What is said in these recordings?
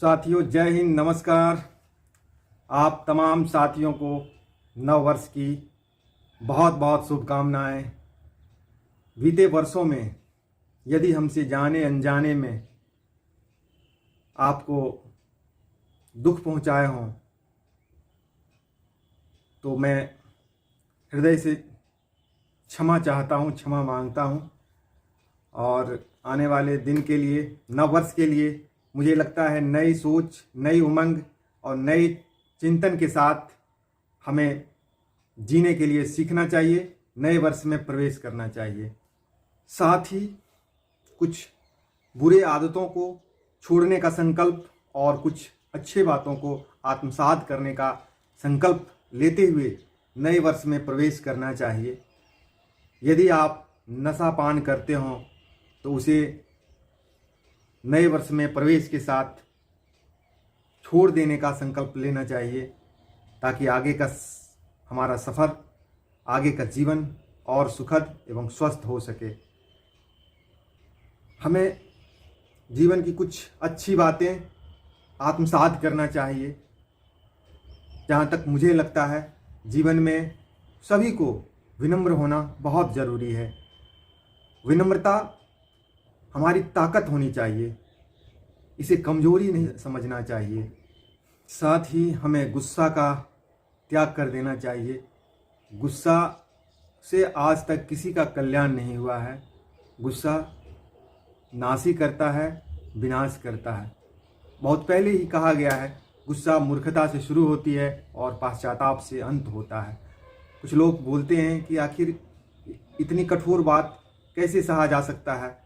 साथियों, जय हिंद, नमस्कार। आप तमाम साथियों को नव वर्ष की बहुत बहुत शुभकामनाएं। बीते वर्षों में यदि हमसे जाने अनजाने में आपको दुख पहुंचाए हों तो मैं हृदय से क्षमा चाहता हूं, क्षमा मांगता हूं। और आने वाले दिन के लिए, नव वर्ष के लिए, मुझे लगता है नई सोच, नई उमंग और नई चिंतन के साथ हमें जीने के लिए सीखना चाहिए, नए वर्ष में प्रवेश करना चाहिए। साथ ही कुछ बुरे आदतों को छोड़ने का संकल्प और कुछ अच्छे बातों को आत्मसात करने का संकल्प लेते हुए नए वर्ष में प्रवेश करना चाहिए। यदि आप नशा पान करते हों तो उसे नए वर्ष में प्रवेश के साथ छोड़ देने का संकल्प लेना चाहिए, ताकि आगे का हमारा सफ़र, आगे का जीवन और सुखद एवं स्वस्थ हो सके। हमें जीवन की कुछ अच्छी बातें आत्मसात करना चाहिए। जहाँ तक मुझे लगता है, जीवन में सभी को विनम्र होना बहुत ज़रूरी है। विनम्रता हमारी ताकत होनी चाहिए, इसे कमजोरी नहीं समझना चाहिए। साथ ही हमें गुस्सा का त्याग कर देना चाहिए। गुस्सा से आज तक किसी का कल्याण नहीं हुआ है। गुस्सा नाश करता है, विनाश करता है। बहुत पहले ही कहा गया है, गुस्सा मूर्खता से शुरू होती है और पश्चाताप से अंत होता है। कुछ लोग बोलते हैं कि आखिर इतनी कठोर बात कैसे सहा जा सकता है।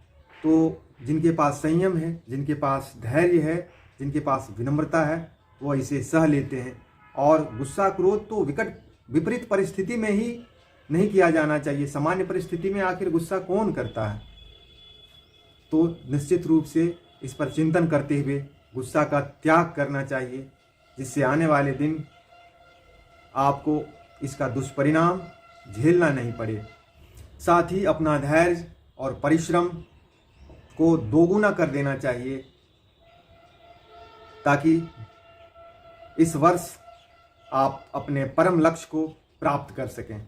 तो जिनके पास संयम है, जिनके पास धैर्य है, जिनके पास विनम्रता है, वो इसे सह लेते हैं। और गुस्सा, क्रोध तो विपरीत परिस्थिति में ही नहीं किया जाना चाहिए। सामान्य परिस्थिति में आखिर गुस्सा कौन करता है। तो निश्चित रूप से इस पर चिंतन करते हुए गुस्सा का त्याग करना चाहिए, जिससे आने वाले दिन आपको इसका दुष्परिणाम झेलना नहीं पड़े। साथ ही अपना धैर्य और परिश्रम को दोगुना कर देना चाहिए, ताकि इस वर्ष आप अपने परम लक्ष्य को प्राप्त कर सकें।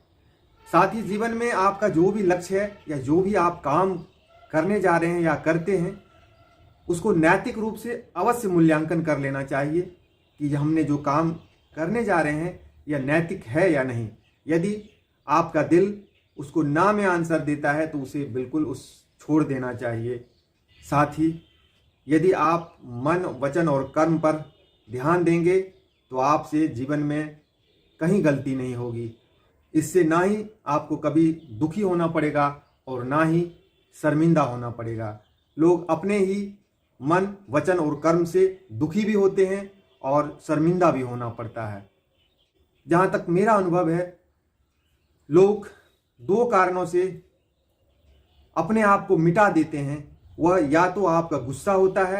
साथ ही जीवन में आपका जो भी लक्ष्य है या जो भी आप काम करने जा रहे हैं या करते हैं, उसको नैतिक रूप से अवश्य मूल्यांकन कर लेना चाहिए कि हमने जो काम करने जा रहे हैं यह नैतिक है या नहीं। यदि आपका दिल उसको ना में आंसर देता है तो उसे बिल्कुल छोड़ देना चाहिए। साथ ही यदि आप मन, वचन और कर्म पर ध्यान देंगे तो आपसे जीवन में कहीं गलती नहीं होगी। इससे ना ही आपको कभी दुखी होना पड़ेगा और ना ही शर्मिंदा होना पड़ेगा। लोग अपने ही मन, वचन और कर्म से दुखी भी होते हैं और शर्मिंदा भी होना पड़ता है। जहाँ तक मेरा अनुभव है, लोग दो कारणों से अपने आप को मिटा देते हैं। वह या तो आपका गुस्सा होता है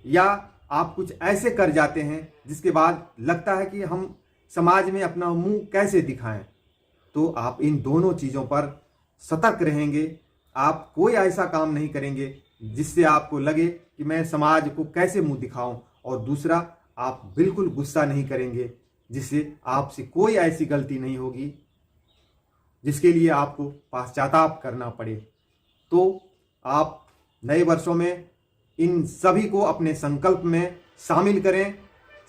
या आप कुछ ऐसे कर जाते हैं जिसके बाद लगता है कि हम समाज में अपना मुंह कैसे दिखाएं। तो आप इन दोनों चीज़ों पर सतर्क रहेंगे। आप कोई ऐसा काम नहीं करेंगे जिससे आपको लगे कि मैं समाज को कैसे मुंह दिखाऊं, और दूसरा, आप बिल्कुल गुस्सा नहीं करेंगे जिससे आपसे कोई ऐसी गलती नहीं होगी जिसके लिए आपको पश्चाताप करना पड़े। तो आप नए वर्षों में इन सभी को अपने संकल्प में शामिल करें।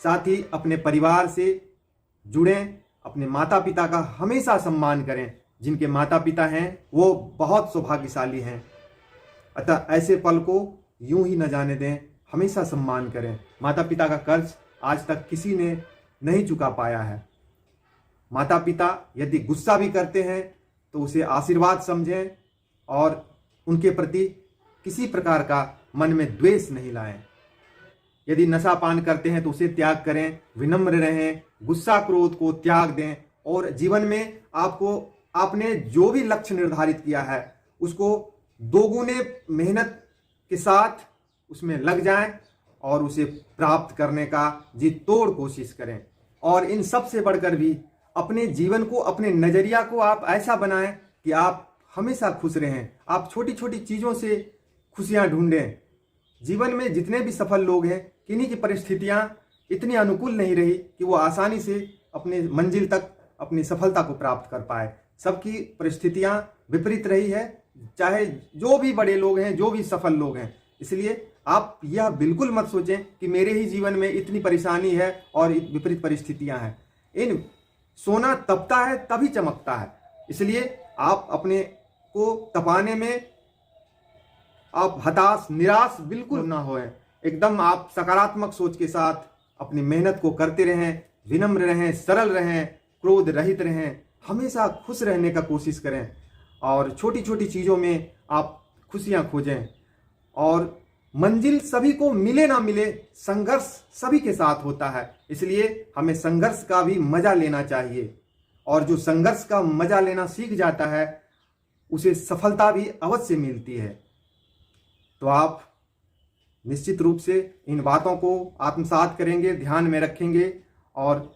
साथ ही अपने परिवार से जुड़ें, अपने माता पिता का हमेशा सम्मान करें। जिनके माता पिता हैं वो बहुत सौभाग्यशाली हैं। अतः ऐसे पल को यूं ही न जाने दें, हमेशा सम्मान करें। माता पिता का कर्ज आज तक किसी ने नहीं चुका पाया है। माता पिता यदि गुस्सा भी करते हैं तो उसे आशीर्वाद समझें और उनके प्रति किसी प्रकार का मन में द्वेष नहीं लाएं। यदि नशा पान करते हैं तो उसे त्याग करें, विनम्र रहें, गुस्सा क्रोध को त्याग दें और जीवन में आपने जो भी लक्ष्य निर्धारित किया है उसको दोगुने मेहनत के साथ उसमें लग जाएं और उसे प्राप्त करने का जी तोड़ कोशिश करें। और इन सब से बढ़कर भी अपने जीवन को, अपने नजरिया को आप ऐसा बनाएं कि आप हमेशा खुश रहें। आप छोटी छोटी चीज़ों से खुशियां ढूंढें। जीवन में जितने भी सफल लोग हैं, किन्हीं की परिस्थितियां इतनी अनुकूल नहीं रही कि वो आसानी से अपने मंजिल तक अपनी सफलता को प्राप्त कर पाए। सबकी परिस्थितियां विपरीत रही है, चाहे जो भी बड़े लोग हैं, जो भी सफल लोग हैं। इसलिए आप यह बिल्कुल मत सोचें कि मेरे ही जीवन में इतनी परेशानी है और विपरीत परिस्थितियां हैं। इन सोना तपता है तभी चमकता है। इसलिए आप अपने को तपाने में आप हताश निराश बिल्कुल ना होएं। एकदम आप सकारात्मक सोच के साथ अपनी मेहनत को करते रहें, विनम्र रहें, सरल रहें, क्रोध रहित रहें, हमेशा खुश रहने का कोशिश करें और छोटी छोटी चीज़ों में आप खुशियां खोजें। और मंजिल सभी को मिले ना मिले, संघर्ष सभी के साथ होता है। इसलिए हमें संघर्ष का भी मजा लेना चाहिए, और जो संघर्ष का मजा लेना सीख जाता है उसे सफलता भी अवश्य मिलती है। तो आप निश्चित रूप से इन बातों को आत्मसात करेंगे, ध्यान में रखेंगे और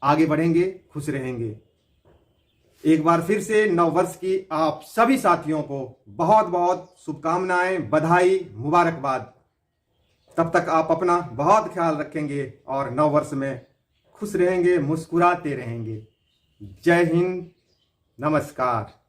आगे बढ़ेंगे, खुश रहेंगे। एक बार फिर से नव वर्ष की आप सभी साथियों को बहुत बहुत शुभकामनाएं, बधाई, मुबारकबाद। तब तक आप अपना बहुत ख्याल रखेंगे और नव वर्ष में खुश रहेंगे, मुस्कुराते रहेंगे। जय हिंद, नमस्कार।